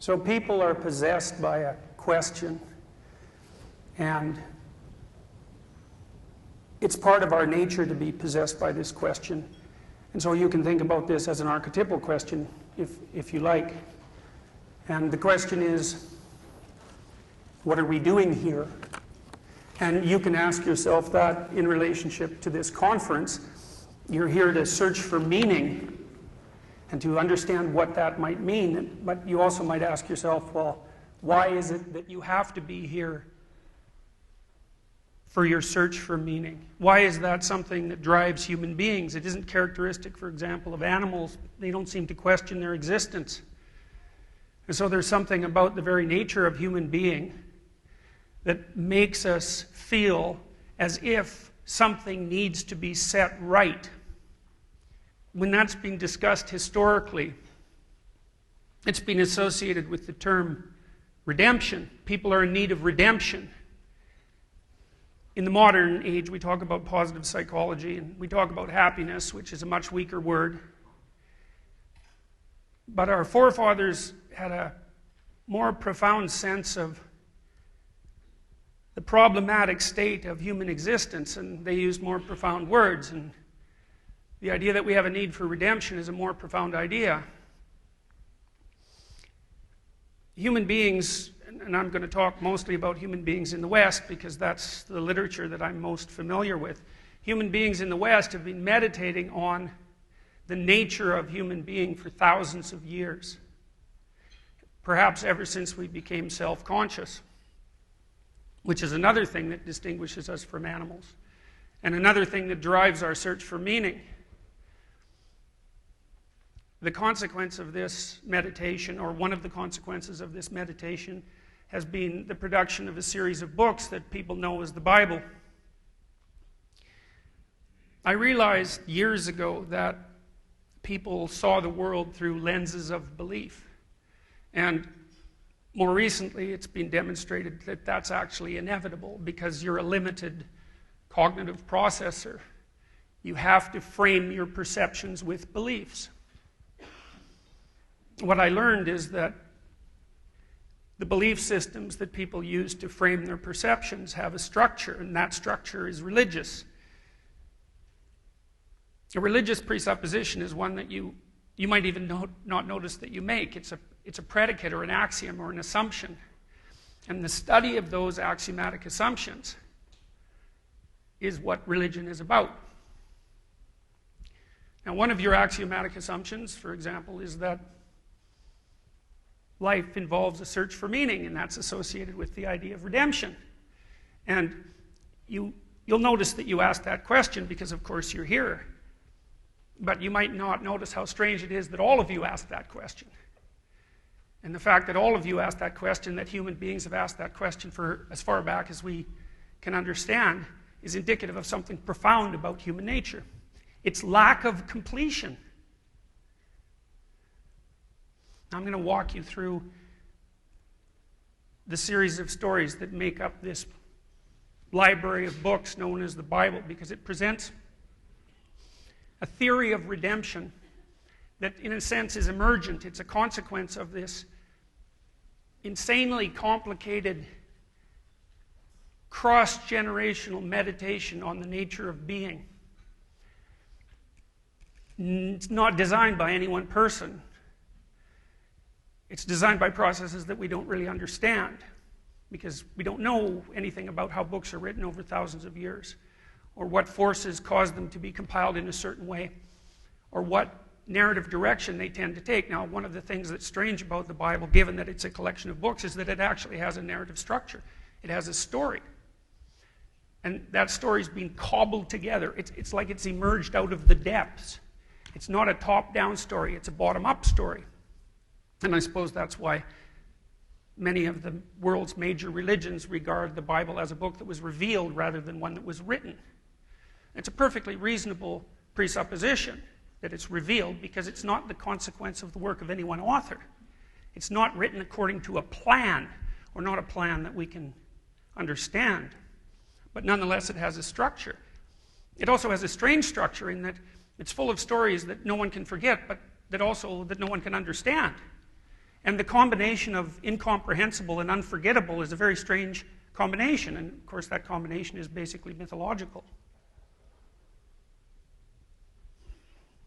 So people are possessed by a question, and it's part of our nature to be possessed by this question. And so you can think about this as an archetypal question, if you like. And the question is, what are we doing here? And you can ask yourself that in relationship to this conference. You're here to search for meaning and to understand what that might mean. But you also might ask yourself, well, why is it that you have to be here for your search for meaning? Why is that something that drives human beings? It isn't characteristic, for example, of animals. They don't seem to question their existence. And so there's something about the very nature of human being that makes us feel as if something needs to be set right. When that's been discussed historically, it's been associated with the term redemption. People are in need of redemption. In the modern age, we talk about positive psychology, and we talk about happiness, which is a much weaker word. But our forefathers had a more profound sense of the problematic state of human existence, and they used more profound words. And the idea that we have a need for redemption is a more profound idea. Human beings, and I'm going to talk mostly about human beings in the West because that's the literature that I'm most familiar with. Human beings in the West have been meditating on the nature of human being for thousands of years. Perhaps ever since we became self-conscious, which is another thing that distinguishes us from animals, and another thing that drives our search for meaning. The consequence of this meditation, or one of the consequences of this meditation, has been the production of a series of books that people know as the Bible. I realized years ago that people saw the world through lenses of belief. And more recently, it's been demonstrated that that's actually inevitable because you're a limited cognitive processor. You have to frame your perceptions with beliefs. What I learned is that the belief systems that people use to frame their perceptions have a structure, and that structure is religious. A religious presupposition is one that you might even not notice that you make. It's a predicate or an axiom or an assumption. And the study of those axiomatic assumptions is what religion is about. Now, one of your axiomatic assumptions, for example, is that life involves a search for meaning, and that's associated with the idea of redemption. And you'll notice that you asked that question because, of course, you're here. But you might not notice how strange it is that all of you asked that question. And the fact that all of you asked that question, that human beings have asked that question for as far back as we can understand, is indicative of something profound about human nature. It's lack of completion. I'm going to walk you through the series of stories that make up this library of books known as the Bible, because it presents a theory of redemption that, in a sense, is emergent. It's a consequence of this insanely complicated cross-generational meditation on the nature of being. It's not designed by any one person. It's designed by processes that we don't really understand, because we don't know anything about how books are written over thousands of years, or what forces cause them to be compiled in a certain way, or what narrative direction they tend to take. Now, one of the things that's strange about the Bible, given that it's a collection of books, is that it actually has a narrative structure. It has a story. And that story's been cobbled together. It's like it's emerged out of the depths. It's not a top-down story, it's a bottom-up story. And I suppose that's why many of the world's major religions regard the Bible as a book that was revealed rather than one that was written. It's a perfectly reasonable presupposition that it's revealed, because it's not the consequence of the work of any one author. It's not written according to a plan, or not a plan that we can understand. But nonetheless, it has a structure. It also has a strange structure in that it's full of stories that no one can forget, but that no one can understand. And the combination of incomprehensible and unforgettable is a very strange combination, and of course that combination is basically mythological.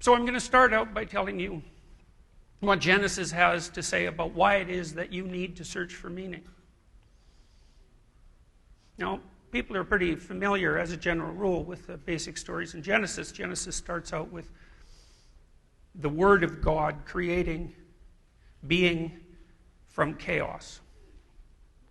So I'm going to start out by telling you what Genesis has to say about why it is that you need to search for meaning. Now, people are pretty familiar, as a general rule, with the basic stories in Genesis. Genesis starts out with the Word of God creating being from chaos.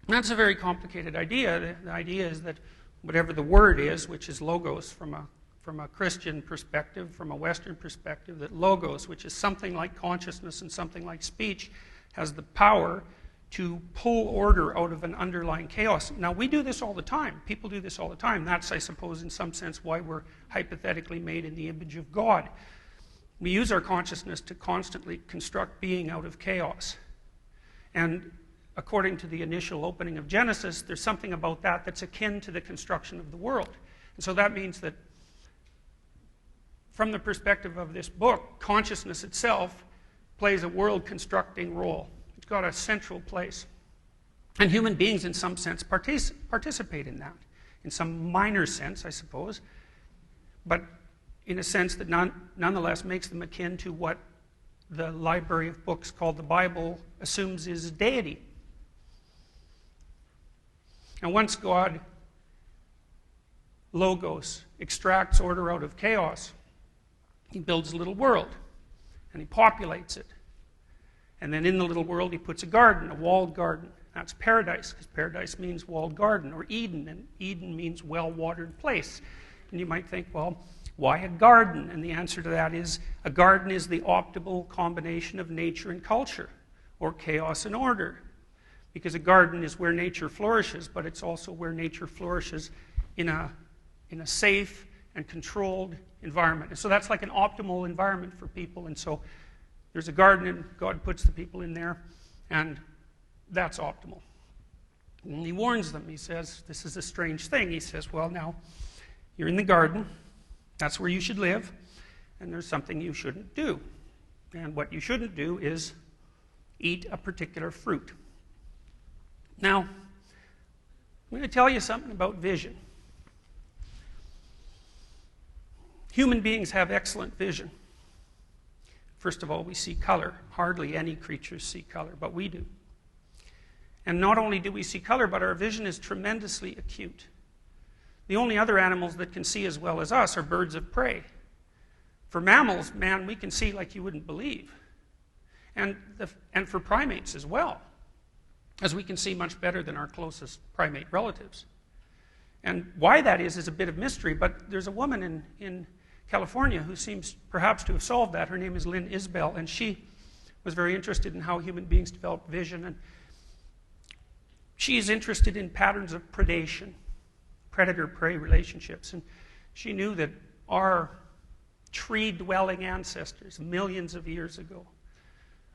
And that's a very complicated idea. The idea is that whatever the Word is, which is logos from a Christian perspective, from a Western perspective, that logos, which is something like consciousness and something like speech, has the power to pull order out of an underlying chaos. Now, we do this all the time. People do this all the time. That's, I suppose, in some sense, why we're hypothetically made in the image of God. We use our consciousness to constantly construct being out of chaos. And according to the initial opening of Genesis, there's something about that that's akin to the construction of the world. And so that means that from the perspective of this book, consciousness itself plays a world-constructing role. It's got a central place. And human beings, in some sense, participate in that. In some minor sense, I suppose. But in a sense that nonetheless makes them akin to what the library of books called the Bible assumes is deity. And once God, Logos, extracts order out of chaos, he builds a little world, and he populates it. And then in the little world he puts a garden, a walled garden. That's paradise, because paradise means walled garden, or Eden, and Eden means well-watered place. And you might think, well, why a garden? And the answer to that is, a garden is the optimal combination of nature and culture, or chaos and order. Because a garden is where nature flourishes, but it's also where nature flourishes in a safe and controlled environment. And so that's like an optimal environment for people. And so there's a garden, and God puts the people in there, and that's optimal. And he warns them. He says, this is a strange thing. He says, well, now, you're in the garden. That's where you should live. And there's something you shouldn't do. And what you shouldn't do is eat a particular fruit. Now, I'm going to tell you something about vision. Human beings have excellent vision. First of all, we see color. Hardly any creatures see color, but we do. And not only do we see color, but our vision is tremendously acute. The only other animals that can see as well as us are birds of prey. For mammals, man, we can see like you wouldn't believe. And for primates as well, as we can see much better than our closest primate relatives. And why that is a bit of mystery, but there's a woman in California who seems perhaps to have solved that. Her name is Lynn Isbell, and she was very interested in how human beings develop vision. And she is interested in patterns of predation, predator-prey relationships. And she knew that our tree-dwelling ancestors, millions of years ago,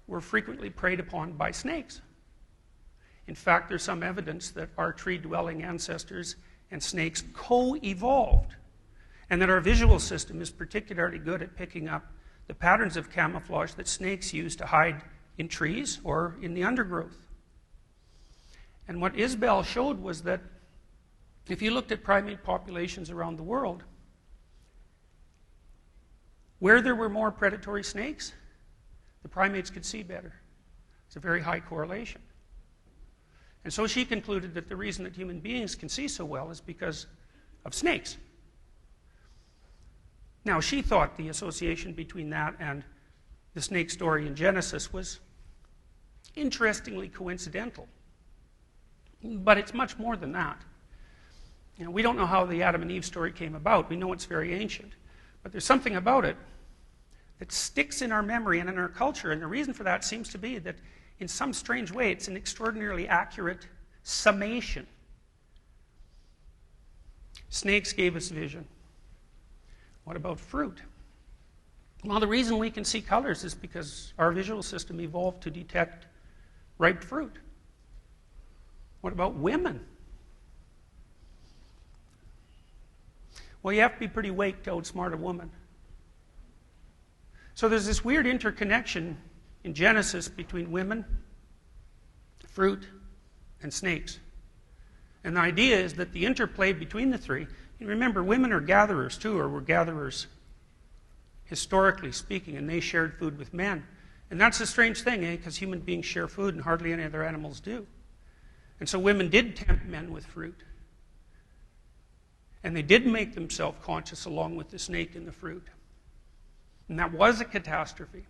were frequently preyed upon by snakes. In fact, there's some evidence that our tree-dwelling ancestors and snakes co-evolved, and that our visual system is particularly good at picking up the patterns of camouflage that snakes use to hide in trees or in the undergrowth. And what Isbell showed was that if you looked at primate populations around the world, where there were more predatory snakes, the primates could see better. It's a very high correlation. And so she concluded that the reason that human beings can see so well is because of snakes. Now, she thought the association between that and the snake story in Genesis was interestingly coincidental. But it's much more than that. You know, we don't know how the Adam and Eve story came about. We know it's very ancient. But there's something about it that sticks in our memory and in our culture. And the reason for that seems to be that in some strange way, it's an extraordinarily accurate summation. Snakes gave us vision. What about fruit? Well, the reason we can see colors is because our visual system evolved to detect ripe fruit. What about women? Well, you have to be pretty awake to outsmart a woman. So there's this weird interconnection in Genesis between women fruit, and snakes. And the idea is that the interplay between the three, and remember, women are gatherers too, or were gatherers historically speaking, and they shared food with men. And that's a strange thing, because human beings share food and hardly any other animals do. And so women did tempt men with fruit. And they did make them self-conscious along with the snake and the fruit. And that was a catastrophe.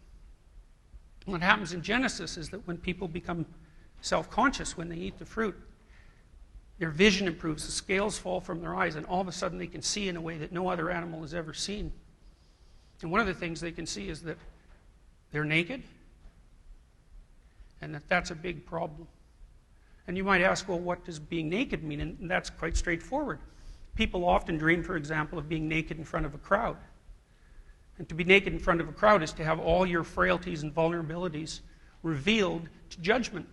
What happens in Genesis is that when people become self-conscious, when they eat the fruit, their vision improves, the scales fall from their eyes, and all of a sudden they can see in a way that no other animal has ever seen. And one of the things they can see is that they're naked, and that's a big problem. And you might ask, well, what does being naked mean? And that's quite straightforward. People often dream, for example, of being naked in front of a crowd. And to be naked in front of a crowd is to have all your frailties and vulnerabilities revealed to judgment.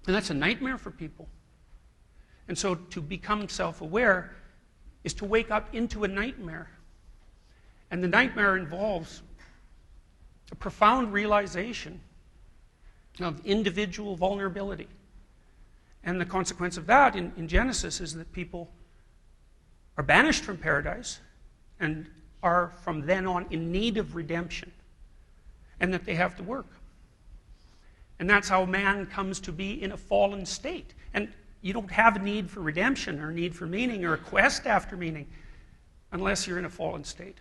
And that's a nightmare for people. And so to become self-aware is to wake up into a nightmare. And the nightmare involves a profound realization of individual vulnerability. And the consequence of that in Genesis is that people are banished from paradise and are from then on in need of redemption, and that they have to work. And that's how man comes to be in a fallen state. And you don't have a need for redemption or a need for meaning or a quest after meaning unless you're in a fallen state.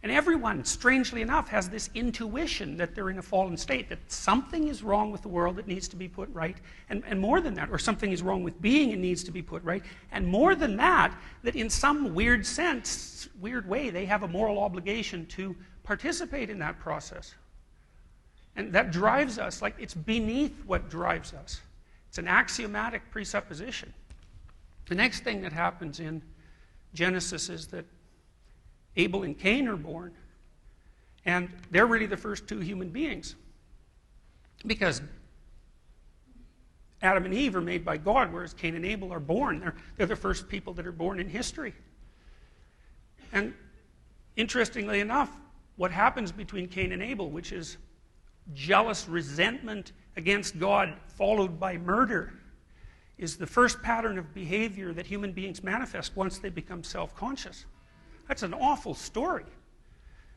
And everyone, strangely enough, has this intuition that they're in a fallen state, that something is wrong with the world that needs to be put right, and more than that, or something is wrong with being and needs to be put right, and more than that, that in some weird sense, weird way, they have a moral obligation to participate in that process. And that drives us, like it's beneath what drives us. It's an axiomatic presupposition. The next thing that happens in Genesis is that Abel and Cain are born, and they're really the first two human beings, because Adam and Eve are made by God, whereas Cain and Abel are born. They're the first people that are born in history. And interestingly enough, what happens between Cain and Abel, which is jealous resentment against God followed by murder, is the first pattern of behavior that human beings manifest once they become self-conscious. That's an awful story.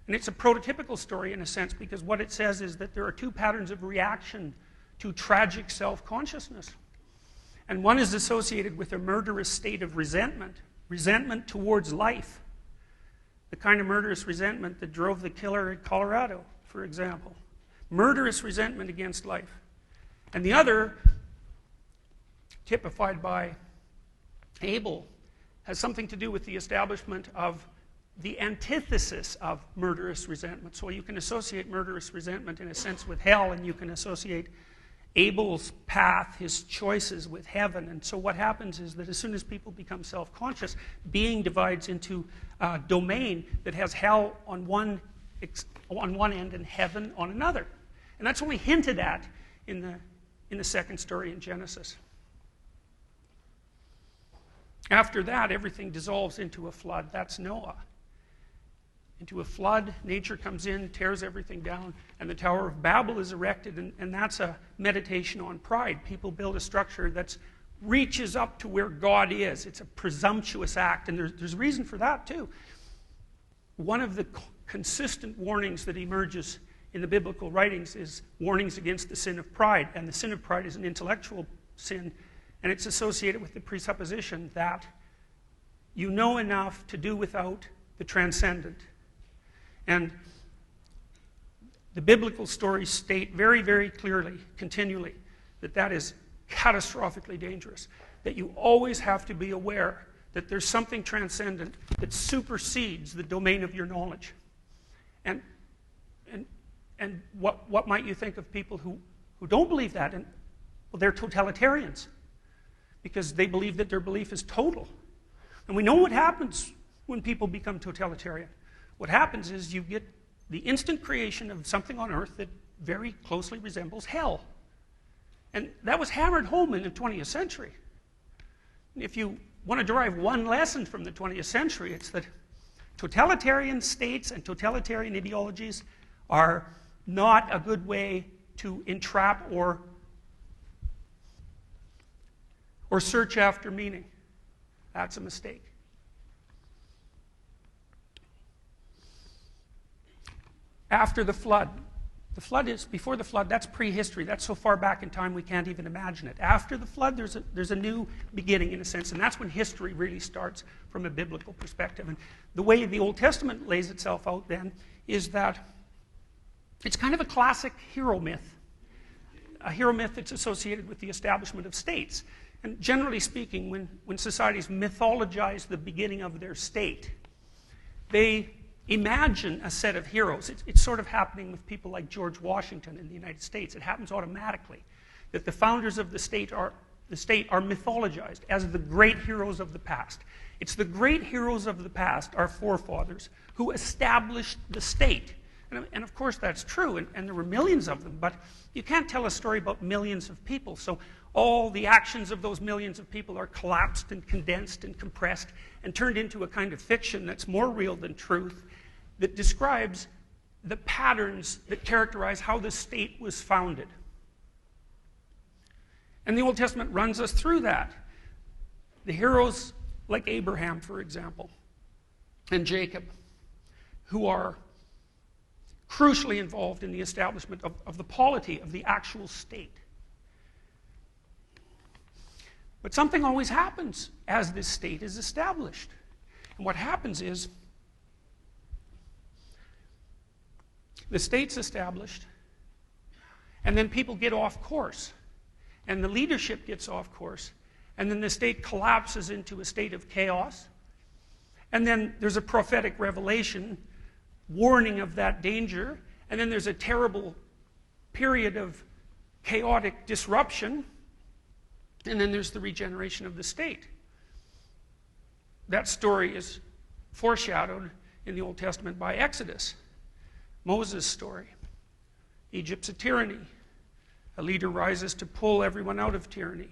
And it's a prototypical story in a sense, because what it says is that there are two patterns of reaction to tragic self-consciousness. And one is associated with a murderous state of resentment, resentment towards life. The kind of murderous resentment that drove the killer in Colorado, for example. Murderous resentment against life. And the other, typified by Abel, has something to do with the establishment of the antithesis of murderous resentment. So you can associate murderous resentment in a sense with hell, and you can associate Abel's path, his choices, with heaven. And so what happens is that as soon as people become self-conscious, being divides into a domain that has hell on one end and heaven on another. And that's only hinted at in the second story in Genesis. After that, everything dissolves into a flood. That's Noah. Into a flood, nature comes in, tears everything down, and the Tower of Babel is erected, and that's a meditation on pride. People build a structure that reaches up to where God is. It's a presumptuous act, and there's a reason for that too. One of the consistent warnings that emerges in the biblical writings is warnings against the sin of pride, and the sin of pride is an intellectual sin, and it's associated with the presupposition that you know enough to do without the transcendent. And the biblical stories state very, very clearly, continually, that that is catastrophically dangerous. That you always have to be aware that there's something transcendent that supersedes the domain of your knowledge. And what might you think of people who don't believe that? And, well, they're totalitarians, because they believe that their belief is total. And we know what happens when people become totalitarian. What happens is you get the instant creation of something on earth that very closely resembles hell. And that was hammered home in the 20th century. If you want to derive one lesson from the 20th century, it's that totalitarian states and totalitarian ideologies are not a good way to entrap or or search after meaning. That's a mistake. After the flood. The flood is, before the flood, that's prehistory. That's so far back in time we can't even imagine it. After the flood, there's a new beginning in a sense, and that's when history really starts from a biblical perspective. And the way the Old Testament lays itself out then is that it's kind of a classic hero myth. A hero myth that's associated with the establishment of states. And generally speaking, when societies mythologize the beginning of their state, they imagine a set of heroes. It's sort of happening with people like George Washington in the United States. It happens automatically that the founders of the state are mythologized as the great heroes of the past. It's the great heroes of the past, our forefathers, who established the state. And of course that's true, and there were millions of them, but you can't tell a story about millions of people. So all the actions of those millions of people are collapsed and condensed and compressed and turned into a kind of fiction that's more real than truth, that describes the patterns that characterize how the state was founded. And the Old Testament runs us through that. The heroes like Abraham, for example, and Jacob, who are crucially involved in the establishment of the polity of the actual state. But something always happens as this state is established. And what happens is, the state's established, and then people get off course, and the leadership gets off course, and then the state collapses into a state of chaos, and then there's a prophetic revelation warning of that danger, and then there's a terrible period of chaotic disruption, and then there's the regeneration of the state. That story is foreshadowed in the Old Testament by Exodus. Moses' story. Egypt's a tyranny. A leader rises to pull everyone out of tyranny.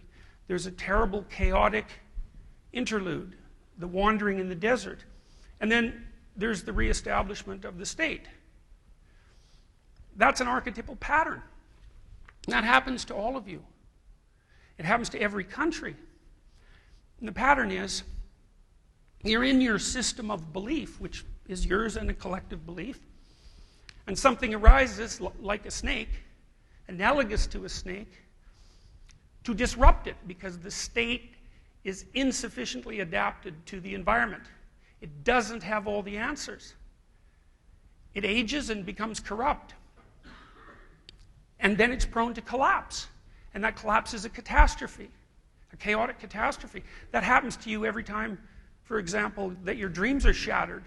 There's a terrible, chaotic interlude, the wandering in the desert. And then there's the reestablishment of the state. That's an archetypal pattern. That happens to all of you. It happens to every country. And the pattern is, you're in your system of belief, which is yours and a collective belief, and something arises like a snake, analogous to a snake, to disrupt it, because the state is insufficiently adapted to the environment. It doesn't have all the answers. It ages and becomes corrupt. And then it's prone to collapse. And that collapse is a catastrophe, a chaotic catastrophe. That happens to you every time, for example, that your dreams are shattered,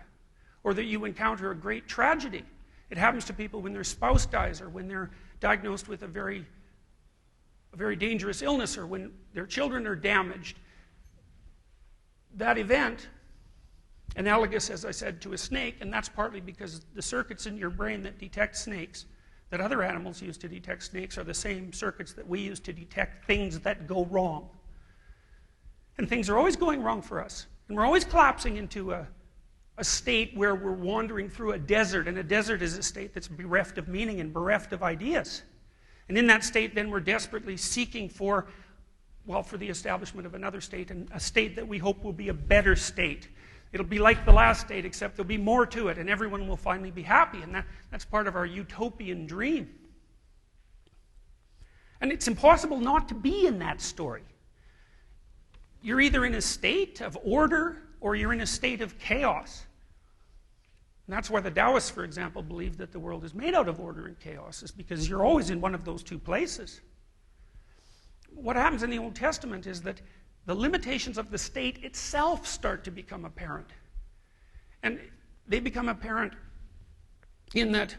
or that you encounter a great tragedy. It happens to people when their spouse dies, or when they're diagnosed with a very dangerous illness, or when their children are damaged. That event, analogous, as I said, to a snake, and that's partly because the circuits in your brain that detect snakes, that other animals use to detect snakes, are the same circuits that we use to detect things that go wrong. And things are always going wrong for us. And we're always collapsing into a state where we're wandering through a desert, and a desert is a state that's bereft of meaning and bereft of ideas. And in that state, then, we're desperately seeking for the establishment of another state, and a state that we hope will be a better state. It'll be like the last state, except there'll be more to it, and everyone will finally be happy, and that's part of our utopian dream. And it's impossible not to be in that story. You're either in a state of order, or you're in a state of chaos. And that's why the Taoists, for example, believe that the world is made out of order and chaos, is because you're always in one of those two places. What happens in the Old Testament is that the limitations of the state itself start to become apparent. And they become apparent in that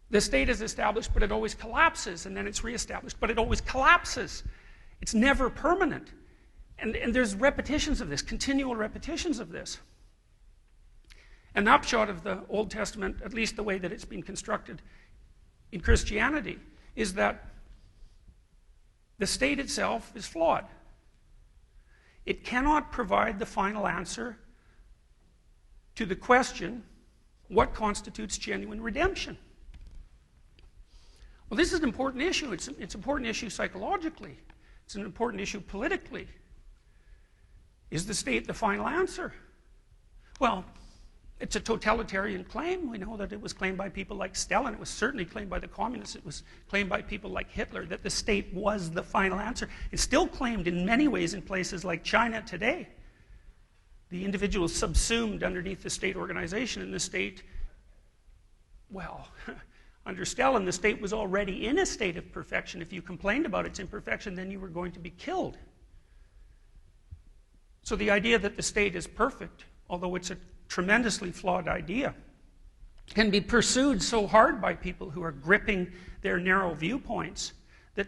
the state is established, but it always collapses, and then it's reestablished, but it always collapses. It's never permanent. And there's repetitions of this, continual repetitions of this. An upshot of the Old Testament, at least the way that it's been constructed in Christianity, is that the state itself is flawed. It cannot provide the final answer to the question, what constitutes genuine redemption? Well, this is an important issue. It's an important issue psychologically. It's an important issue politically. Is the state the final answer? Well, it's a totalitarian claim. We know that it was claimed by people like Stalin. It was certainly claimed by the communists. It was claimed by people like Hitler that the state was the final answer. It's still claimed in many ways in places like China today. The individual is subsumed underneath the state organization, and the state, well, under Stalin, the state was already in a state of perfection. If you complained about its imperfection, then you were going to be killed. So the idea that the state is perfect, although it's a tremendously flawed idea, can be pursued so hard by people who are gripping their narrow viewpoints that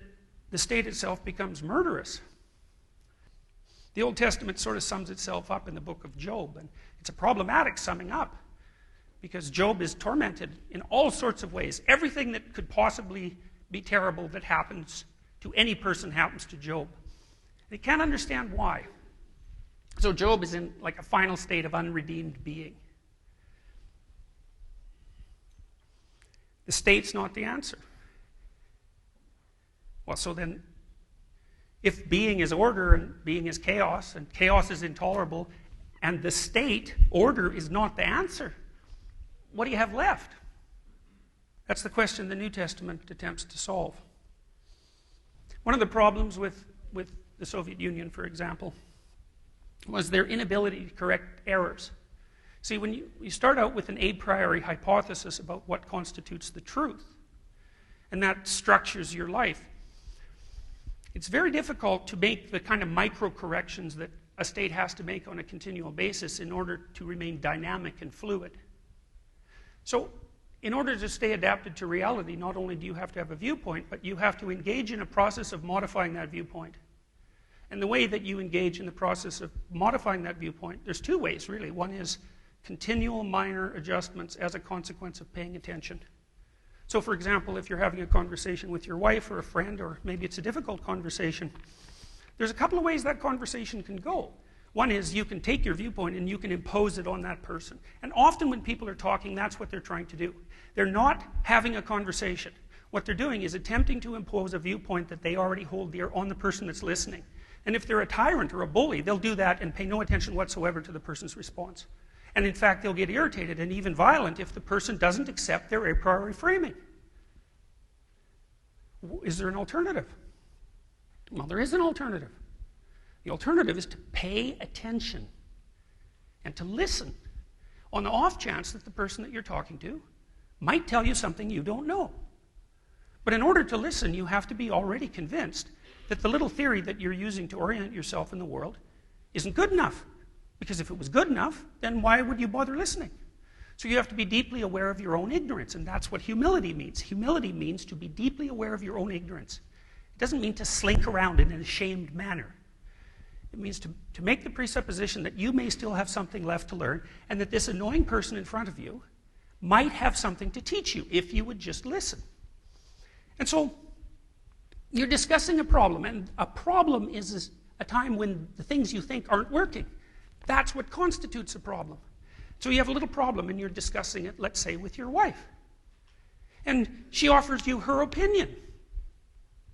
the state itself becomes murderous. The Old Testament sort of sums itself up in the book of Job, and it's a problematic summing up, because Job is tormented in all sorts of ways. Everything that could possibly be terrible that happens to any person happens to Job. And he can't understand why. So Job is in like a final state of unredeemed being. The state's not the answer. Well, so then, if being is order and being is chaos, and chaos is intolerable, and the state, order, is not the answer, what do you have left? That's the question the New Testament attempts to solve. One of the problems with the Soviet Union, for example, was their inability to correct errors. See, when you start out with an a priori hypothesis about what constitutes the truth, and that structures your life, it's very difficult to make the kind of micro corrections that a state has to make on a continual basis in order to remain dynamic and fluid. So, in order to stay adapted to reality, not only do you have to have a viewpoint, but you have to engage in a process of modifying that viewpoint. And the way that you engage in the process of modifying that viewpoint, there's two ways, really. One is continual minor adjustments as a consequence of paying attention. So, for example, if you're having a conversation with your wife or a friend, or maybe it's a difficult conversation, there's a couple of ways that conversation can go. One is you can take your viewpoint and you can impose it on that person. And often when people are talking, that's what they're trying to do. They're not having a conversation. What they're doing is attempting to impose a viewpoint that they already hold dear on the person that's listening. And if they're a tyrant or a bully, they'll do that and pay no attention whatsoever to the person's response. And in fact, they'll get irritated and even violent if the person doesn't accept their a priori framing. Is there an alternative? Well, there is an alternative. The alternative is to pay attention and to listen on the off chance that the person that you're talking to might tell you something you don't know. But in order to listen, you have to be already convinced that the little theory that you're using to orient yourself in the world isn't good enough. Because if it was good enough, then why would you bother listening? So you have to be deeply aware of your own ignorance, and that's what humility means. Humility means to be deeply aware of your own ignorance. It doesn't mean to slink around in an ashamed manner. It means to make the presupposition that you may still have something left to learn, and that this annoying person in front of you might have something to teach you if you would just listen. And so you're discussing a problem, and a problem is a time when the things you think aren't working. That's what constitutes a problem. So you have a little problem and you're discussing it, let's say, with your wife. And she offers you her opinion.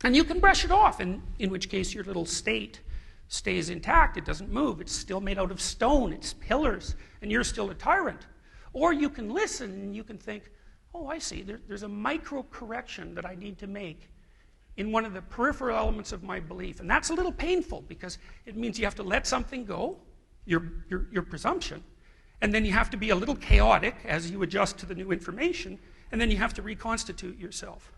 And you can brush it off, and in which case your little state stays intact. It doesn't move. It's still made out of stone. It's pillars, and you're still a tyrant. Or you can listen and you can think, oh, I see. There's a micro correction that I need to make in one of the peripheral elements of my belief. And that's a little painful because it means you have to let something go, your presumption, and then you have to be a little chaotic as you adjust to the new information, and then you have to reconstitute yourself.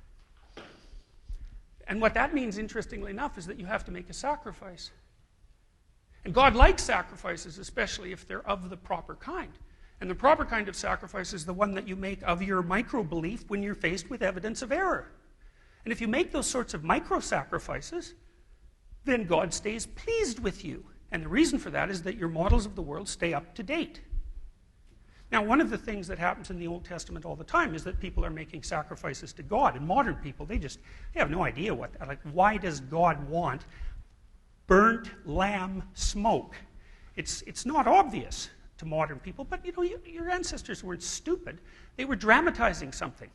And what that means, interestingly enough, is that you have to make a sacrifice. And God likes sacrifices, especially if they're of the proper kind. And the proper kind of sacrifice is the one that you make of your micro-belief when you're faced with evidence of error. And if you make those sorts of micro-sacrifices, then God stays pleased with you. And the reason for that is that your models of the world stay up to date. Now, one of the things that happens in the Old Testament all the time is that people are making sacrifices to God. And modern people, they have no idea why does God want burnt lamb smoke? It's not obvious to modern people, but your ancestors weren't stupid. They were dramatizing something.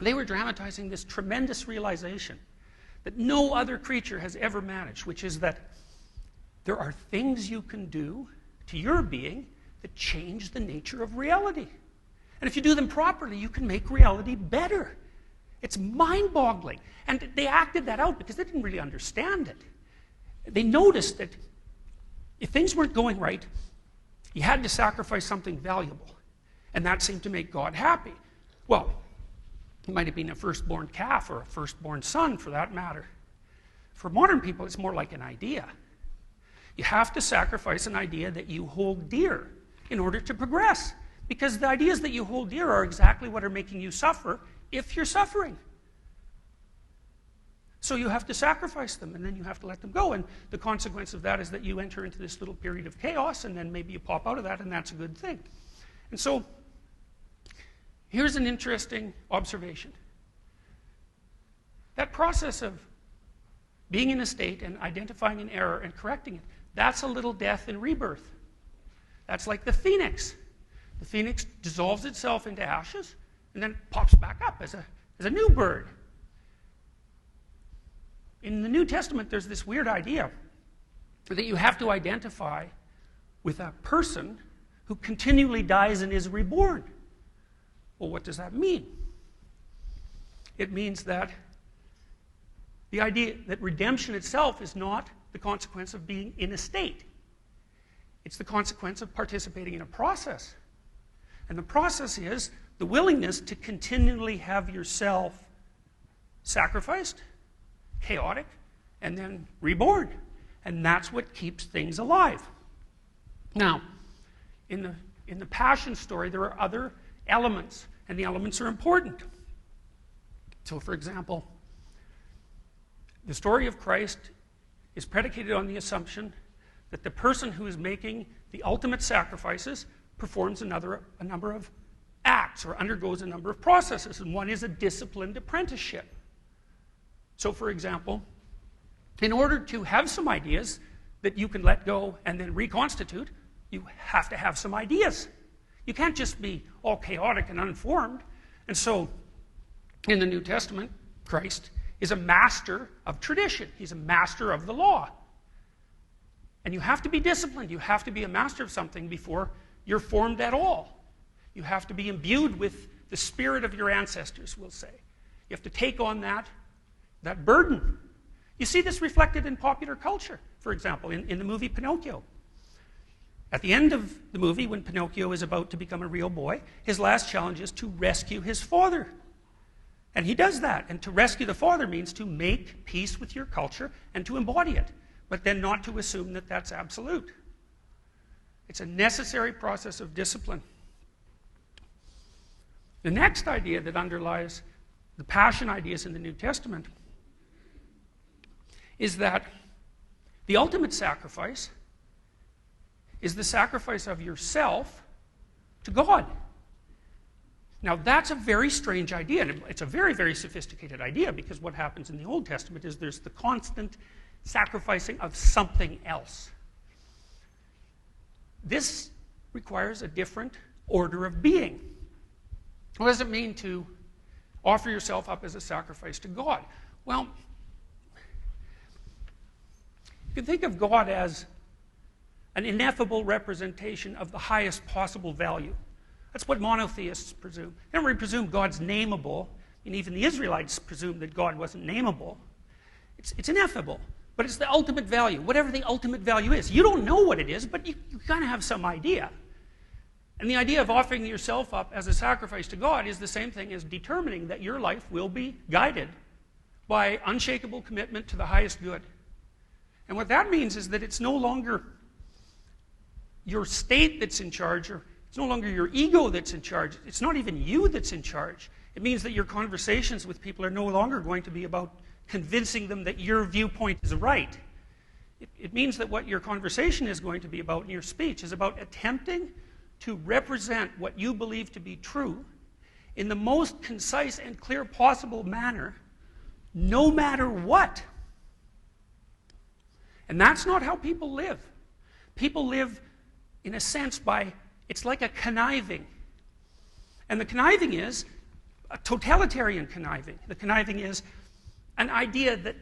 They were dramatizing this tremendous realization that no other creature has ever managed, which is that there are things you can do to your being that change the nature of reality. And if you do them properly, you can make reality better. It's mind-boggling. And they acted that out because they didn't really understand it. They noticed that if things weren't going right, you had to sacrifice something valuable. And that seemed to make God happy. Well, it might have been a firstborn calf or a firstborn son, for that matter. For modern people, it's more like an idea. You have to sacrifice an idea that you hold dear in order to progress. Because the ideas that you hold dear are exactly what are making you suffer if you're suffering. So you have to sacrifice them, and then you have to let them go. And the consequence of that is that you enter into this little period of chaos, and then maybe you pop out of that, and that's a good thing. And so, here's an interesting observation. That process of being in a state and identifying an error and correcting it, that's a little death and rebirth. That's like the phoenix. The phoenix dissolves itself into ashes and then pops back up as a new bird. In the New Testament, there's this weird idea that you have to identify with a person who continually dies and is reborn. Well, what does that mean? It means that the idea that redemption itself is not the consequence of being in a state. It's the consequence of participating in a process. And the process is the willingness to continually have yourself sacrificed, chaotic, and then reborn. And that's what keeps things alive. Now, in the Passion story, there are other elements, and the elements are important. So, for example, the story of Christ is predicated on the assumption that the person who is making the ultimate sacrifices performs a number of acts or undergoes a number of processes, and one is a disciplined apprenticeship. So, for example, in order to have some ideas that you can let go and then reconstitute, you have to have some ideas. You can't just be all chaotic and unformed. And so, in the New Testament, Christ is a master of tradition. He's a master of the law. And you have to be disciplined. You have to be a master of something before you're formed at all. You have to be imbued with the spirit of your ancestors, we'll say. You have to take on that burden. You see this reflected in popular culture, for example, in the movie Pinocchio. At the end of the movie, when Pinocchio is about to become a real boy, his last challenge is to rescue his father. And he does that. And to rescue the father means to make peace with your culture and to embody it, but then not to assume that that's absolute. It's a necessary process of discipline. The next idea that underlies the passion ideas in the New Testament is that the ultimate sacrifice is the sacrifice of yourself to God. Now, that's a very strange idea, and it's a very, very sophisticated idea, because what happens in the Old Testament is there's the constant sacrificing of something else. This requires a different order of being. What does it mean to offer yourself up as a sacrifice to God? Well, you can think of God as an ineffable representation of the highest possible value. That's what monotheists presume. They don't really presume God's nameable, and even the Israelites presumed that God wasn't nameable. It's ineffable, but it's the ultimate value, whatever the ultimate value is. You don't know what it is, but you kind of have some idea. And the idea of offering yourself up as a sacrifice to God is the same thing as determining that your life will be guided by unshakable commitment to the highest good. And what that means is that it's no longer your state that's in charge, or it's no longer your ego that's in charge. It's not even you that's in charge. It means that your conversations with people are no longer going to be about convincing them that your viewpoint is right. It means that what your conversation is going to be about in your speech is about attempting to represent what you believe to be true in the most concise and clear possible manner, no matter what. And that's not how people live. People live, in a sense, it's like a conniving. And the conniving is a totalitarian conniving. The conniving is an idea that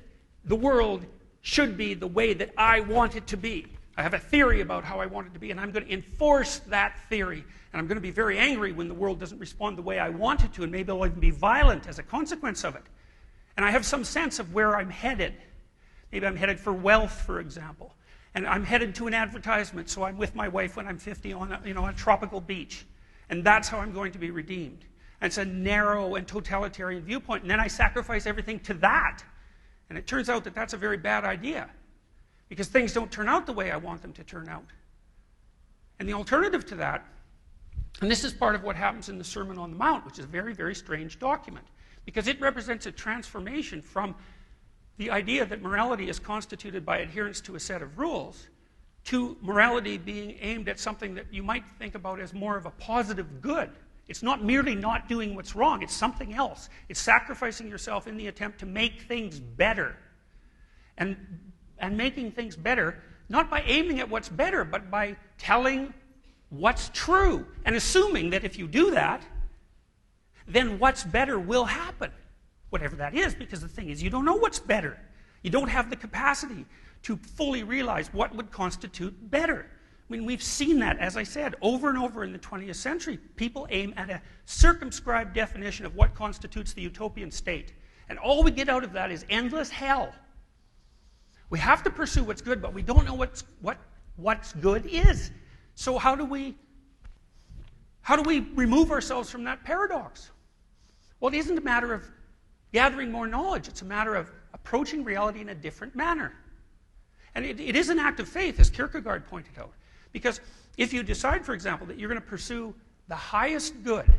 the world should be the way that I want it to be. I have a theory about how I want it to be, and I'm going to enforce that theory. And I'm going to be very angry when the world doesn't respond the way I want it to, and maybe I'll even be violent as a consequence of it. And I have some sense of where I'm headed. Maybe I'm headed for wealth, for example. And I'm headed to an advertisement, so I'm with my wife when I'm 50 on a tropical beach. And that's how I'm going to be redeemed. And it's a narrow and totalitarian viewpoint. And then I sacrifice everything to that. And it turns out that that's a very bad idea. Because things don't turn out the way I want them to turn out. And the alternative to that, and this is part of what happens in the Sermon on the Mount, which is a very, very strange document. Because it represents a transformation from the idea that morality is constituted by adherence to a set of rules to morality being aimed at something that you might think about as more of a positive good. It's not merely not doing what's wrong, it's something else. It's sacrificing yourself in the attempt to make things better. And making things better, not by aiming at what's better, but by telling what's true, and assuming that if you do that, then what's better will happen. Whatever that is, because the thing is, you don't know what's better. You don't have the capacity to fully realize what would constitute better. I mean, we've seen that, as I said, over and over in the 20th century. People aim at a circumscribed definition of what constitutes the utopian state. And all we get out of that is endless hell. We have to pursue what's good, but we don't know what's good is. So how do we remove ourselves from that paradox? Well, it isn't a matter of gathering more knowledge. It's a matter of approaching reality in a different manner. And it is an act of faith, as Kierkegaard pointed out. Because if you decide, for example, that you're going to pursue the highest good,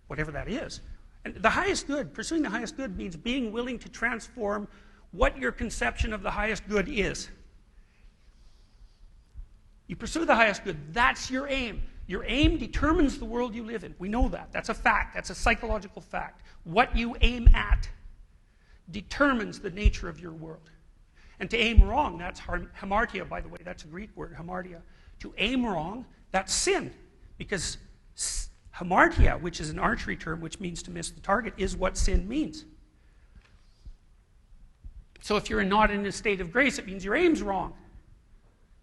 whatever that is, and the highest good, pursuing the highest good means being willing to transform what your conception of the highest good is. You pursue the highest good, that's your aim. Your aim determines the world you live in. We know that. That's a fact. That's a psychological fact. What you aim at determines the nature of your world. And to aim wrong, that's hamartia, by the way. That's a Greek word, hamartia. To aim wrong, that's sin. Because hamartia, which is an archery term which means to miss the target, is what sin means. So if you're not in a state of grace, it means your aim's wrong.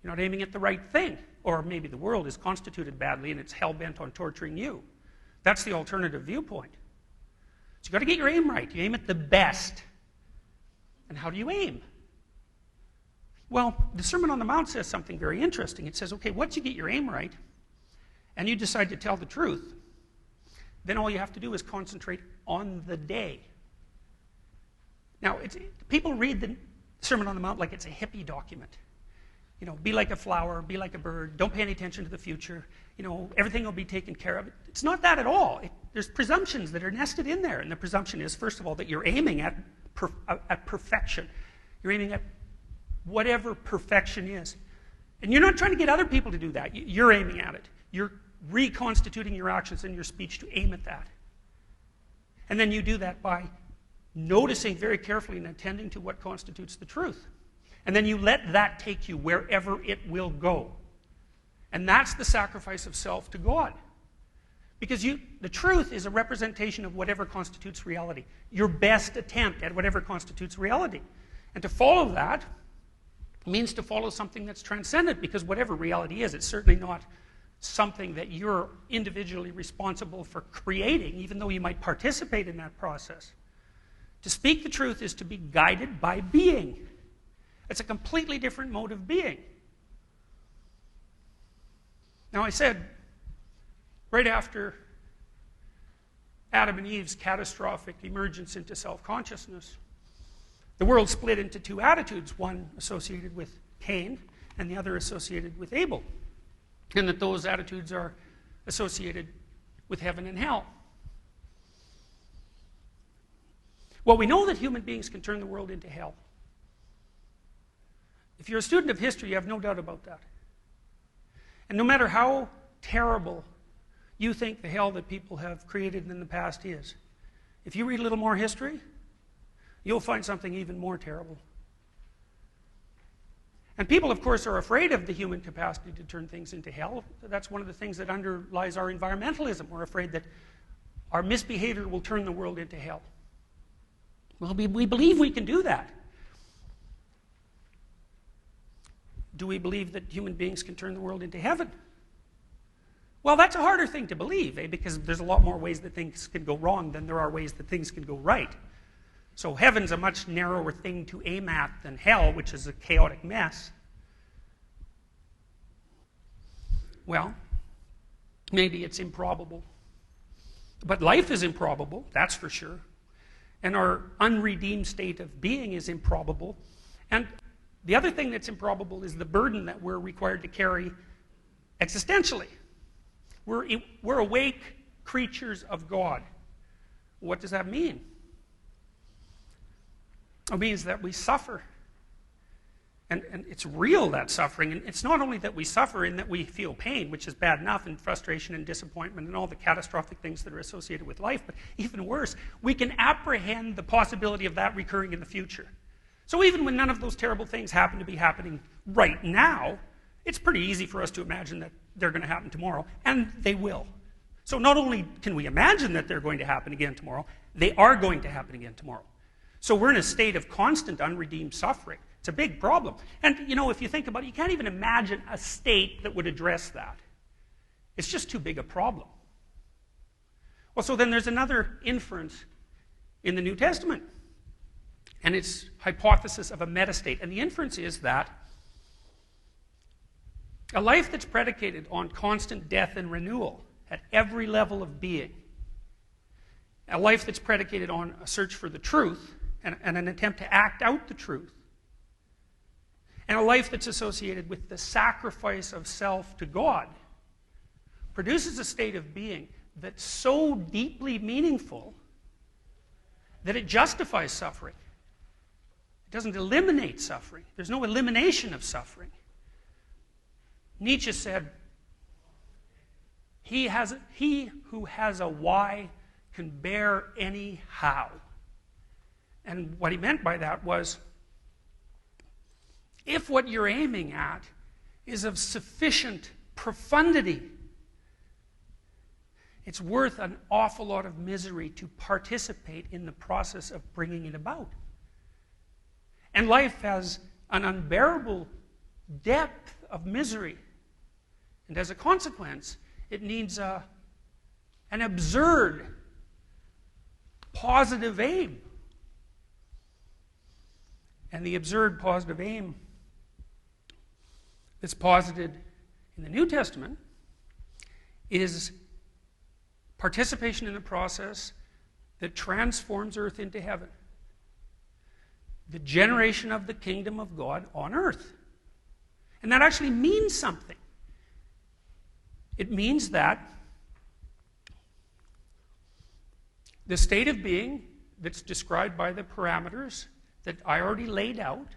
You're not aiming at the right thing. Or maybe the world is constituted badly and it's hell-bent on torturing you. That's the alternative viewpoint. So you've got to get your aim right. You aim at the best. And how do you aim? Well, the Sermon on the Mount says something very interesting. It says, okay, once you get your aim right, and you decide to tell the truth, then all you have to do is concentrate on the day. Now, people read the Sermon on the Mount like it's a hippie document. You know, be like a flower, be like a bird, don't pay any attention to the future, you know, everything will be taken care of. It's not that at all. There's presumptions that are nested in there, and the presumption is, first of all, that you're aiming at perfection. You're aiming at whatever perfection is. And you're not trying to get other people to do that. You're aiming at it. You're reconstituting your actions and your speech to aim at that. And then you do that by noticing very carefully and attending to what constitutes the truth. And then you let that take you wherever it will go. And that's the sacrifice of self to God. Because the truth is a representation of whatever constitutes reality. Your best attempt at whatever constitutes reality. And to follow that means to follow something that's transcendent, because whatever reality is, it's certainly not something that you're individually responsible for creating, even though you might participate in that process. To speak the truth is to be guided by being. It's a completely different mode of being. Now, I said, right after Adam and Eve's catastrophic emergence into self-consciousness, the world split into two attitudes, one associated with Cain and the other associated with Abel, and that those attitudes are associated with heaven and hell. Well, we know that human beings can turn the world into hell. If you're a student of history, you have no doubt about that. And no matter how terrible you think the hell that people have created in the past is, if you read a little more history, you'll find something even more terrible. And people, of course, are afraid of the human capacity to turn things into hell. That's one of the things that underlies our environmentalism. We're afraid that our misbehavior will turn the world into hell. Well, we believe we can do that. do we believe that human beings can turn the world into heaven? Well, that's a harder thing to believe, because there's a lot more ways that things can go wrong than there are ways that things can go right. So heaven's a much narrower thing to aim at than hell, which is a chaotic mess. Well, maybe it's improbable. But life is improbable, that's for sure. And our unredeemed state of being is improbable. And the other thing that's improbable is the burden that we're required to carry existentially. We're awake creatures of God. What does that mean? It means that we suffer. And it's real, that suffering. And it's not only that we suffer in that we feel pain, which is bad enough, and frustration and disappointment and all the catastrophic things that are associated with life, but even worse, we can apprehend the possibility of that recurring in the future. So even when none of those terrible things happen to be happening right now, it's pretty easy for us to imagine that they're going to happen tomorrow, and they will. So not only can we imagine that they're going to happen again tomorrow, they are going to happen again tomorrow. So we're in a state of constant unredeemed suffering. It's a big problem. And, you know, if you think about it, you can't even imagine a state that would address that. It's just too big a problem. Well, so then there's another inference in the New Testament. And it's hypothesis of a metastate. And the inference is that a life that's predicated on constant death and renewal at every level of being, a life that's predicated on a search for the truth and an attempt to act out the truth, and a life that's associated with the sacrifice of self to God, produces a state of being that's so deeply meaningful that it justifies suffering. It doesn't eliminate suffering. There's no elimination of suffering. Nietzsche said, he who has a why can bear any how. And what he meant by that was, if what you're aiming at is of sufficient profundity, it's worth an awful lot of misery to participate in the process of bringing it about. And life has an unbearable depth of misery. And as a consequence, it needs an absurd positive aim. And the absurd positive aim that's posited in the New Testament is participation in the process that transforms earth into heaven. The generation of the kingdom of God on earth. And that actually means something. It means that the state of being that's described by the parameters that I already laid out,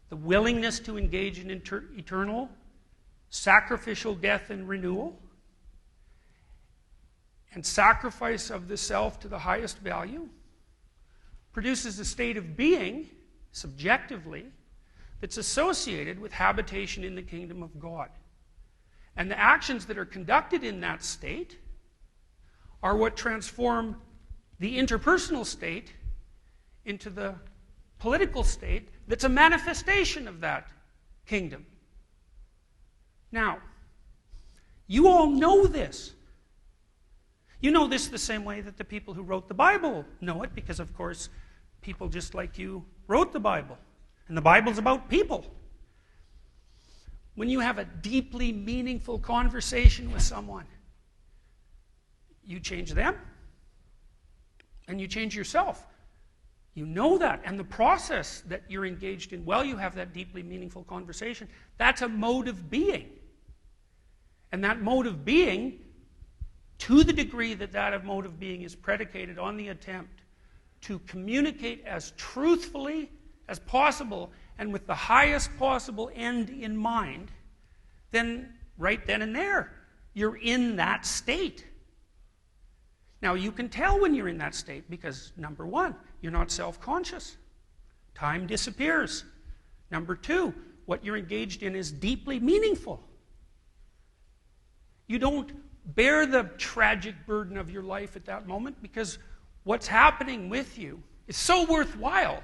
the willingness to engage in eternal sacrificial death and renewal, and sacrifice of the self to the highest value, produces a state of being, subjectively, that's associated with habitation in the kingdom of God. And the actions that are conducted in that state are what transform the interpersonal state into the political state that's a manifestation of that kingdom. Now, you all know this. You know this the same way that the people who wrote the Bible know it, because, of course, people just like you wrote the Bible. And the Bible's about people. When you have a deeply meaningful conversation with someone, you change them, and you change yourself. You know that, and the process that you're engaged in while you have that deeply meaningful conversation, that's a mode of being. And that mode of being, to the degree that that mode of being is predicated on the attempt to communicate as truthfully as possible and with the highest possible end in mind, then right then and there, you're in that state. Now, you can tell when you're in that state because, number one, you're not self-conscious. Time disappears. Number two, what you're engaged in is deeply meaningful. You don't bear the tragic burden of your life at that moment because what's happening with you is so worthwhile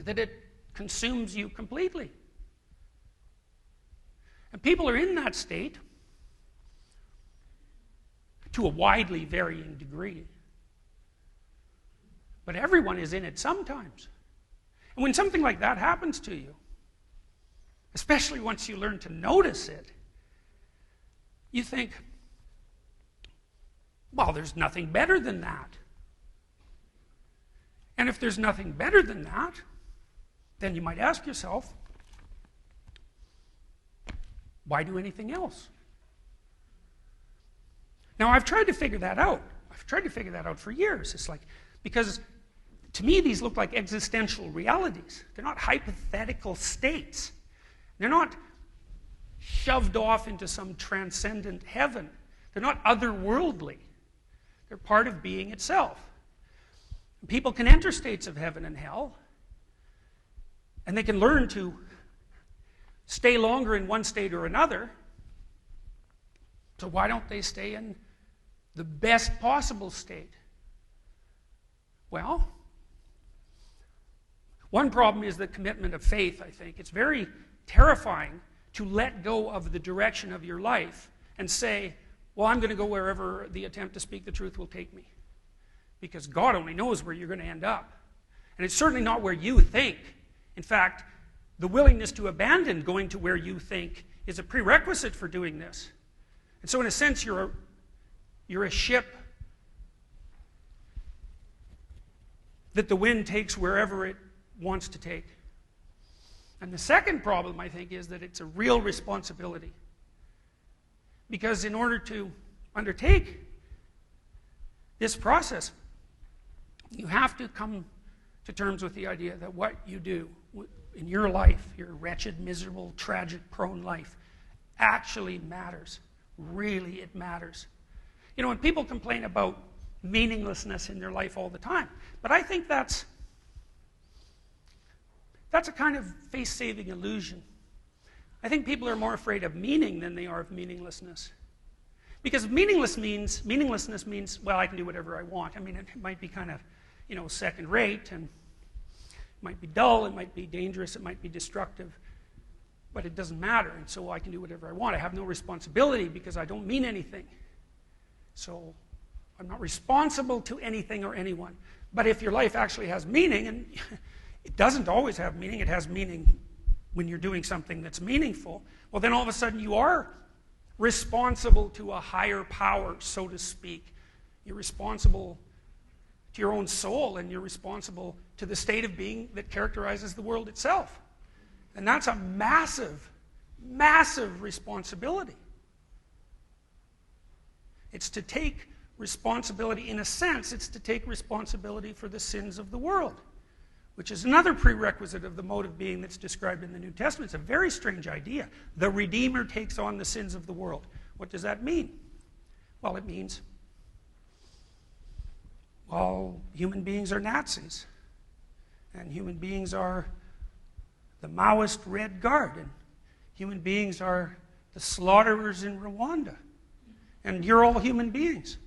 that it consumes you completely. And people are in that state to a widely varying degree. But everyone is in it sometimes. And when something like that happens to you, especially once you learn to notice it, you think, well, there's nothing better than that. And if there's nothing better than that, then you might ask yourself, why do anything else? Now, I've tried to figure that out. I've tried to figure that out for years. It's like, because to me, these look like existential realities. They're not hypothetical states. They're not shoved off into some transcendent heaven. They're not otherworldly. They're part of being itself. People can enter states of heaven and hell, and they can learn to stay longer in one state or another. So why don't they stay in the best possible state? Well, one problem is the commitment of faith, I think. It's very terrifying to let go of the direction of your life and say, well, I'm going to go wherever the attempt to speak the truth will take me. Because God only knows where you're going to end up. And it's certainly not where you think. In fact, the willingness to abandon going to where you think is a prerequisite for doing this. And so in a sense, you're a ship that the wind takes wherever it wants to take. And the second problem, I think, is that it's a real responsibility. Because in order to undertake this process, you have to come to terms with the idea that what you do in your life, your wretched, miserable, tragic, prone life, actually matters. Really, it matters. You know, and people complain about meaninglessness in their life all the time. But I think that's a kind of face-saving illusion. I think people are more afraid of meaning than they are of meaninglessness. Because meaninglessness means, well, I can do whatever I want. I mean, it might be kind of, you know, second rate, and it might be dull, it might be dangerous, it might be destructive, but it doesn't matter, and so I can do whatever I want. I have no responsibility because I don't mean anything. So I'm not responsible to anything or anyone. But if your life actually has meaning, and it doesn't always have meaning, it has meaning when you're doing something that's meaningful, well, then all of a sudden you are responsible to a higher power, so to speak. You're responsible to your own soul, and you're responsible to the state of being that characterizes the world itself. And that's a massive, massive responsibility. It's to take responsibility, in a sense, it's to take responsibility for the sins of the world, which is another prerequisite of the mode of being that's described in the New Testament. It's a very strange idea. The Redeemer takes on the sins of the world. What does that mean? Well, it means, well, human beings are Nazis, and human beings are the Maoist Red Guard, and human beings are the slaughterers in Rwanda, and you're all human beings.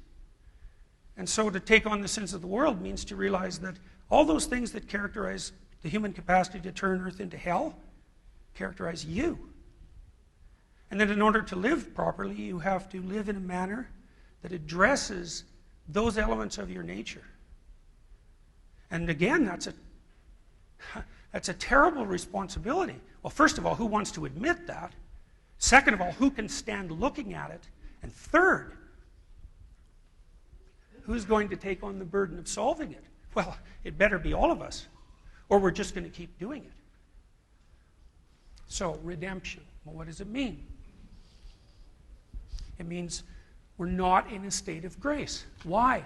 And so to take on the sins of the world means to realize that all those things that characterize the human capacity to turn earth into hell characterize you. And that in order to live properly, you have to live in a manner that addresses those elements of your nature. And again, that's a terrible responsibility. Well, first of all, who wants to admit that? Second of all, who can stand looking at it? And third, who's going to take on the burden of solving it? Well, it better be all of us, or we're just going to keep doing it. So, redemption. Well, what does it mean? It means we're not in a state of grace. Why?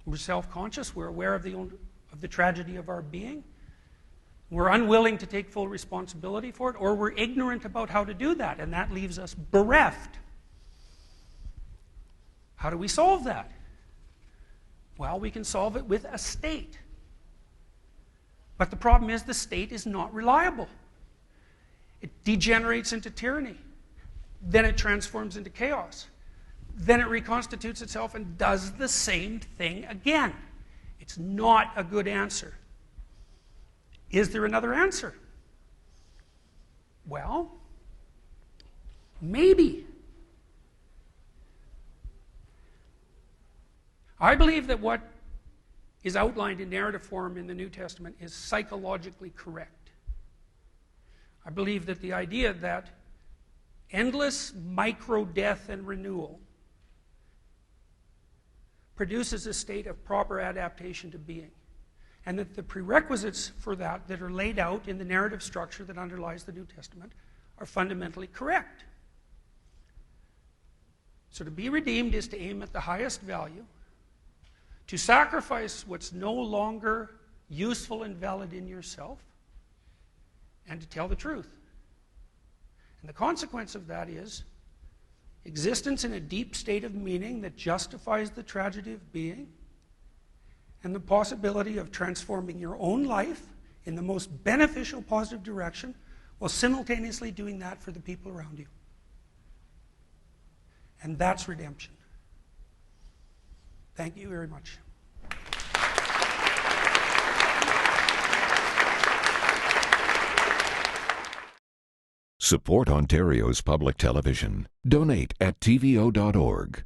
We're self-conscious. We're aware of the tragedy of our being. We're unwilling to take full responsibility for it, or we're ignorant about how to do that, and that leaves us bereft. How do we solve that? Well, we can solve it with a state. But the problem is the state is not reliable. It degenerates into tyranny. Then it transforms into chaos. Then it reconstitutes itself and does the same thing again. It's not a good answer. Is there another answer? Well, maybe. I believe that what is outlined in narrative form in the New Testament is psychologically correct. I believe that the idea that endless micro-death and renewal produces a state of proper adaptation to being, and that the prerequisites for that are laid out in the narrative structure that underlies the New Testament are fundamentally correct. So to be redeemed is to aim at the highest value, to sacrifice what's no longer useful and valid in yourself, and to tell the truth. And the consequence of that is existence in a deep state of meaning that justifies the tragedy of being, and the possibility of transforming your own life in the most beneficial, positive direction, while simultaneously doing that for the people around you. And that's redemption. Thank you very much. Support Ontario's public television. Donate at tvo.org.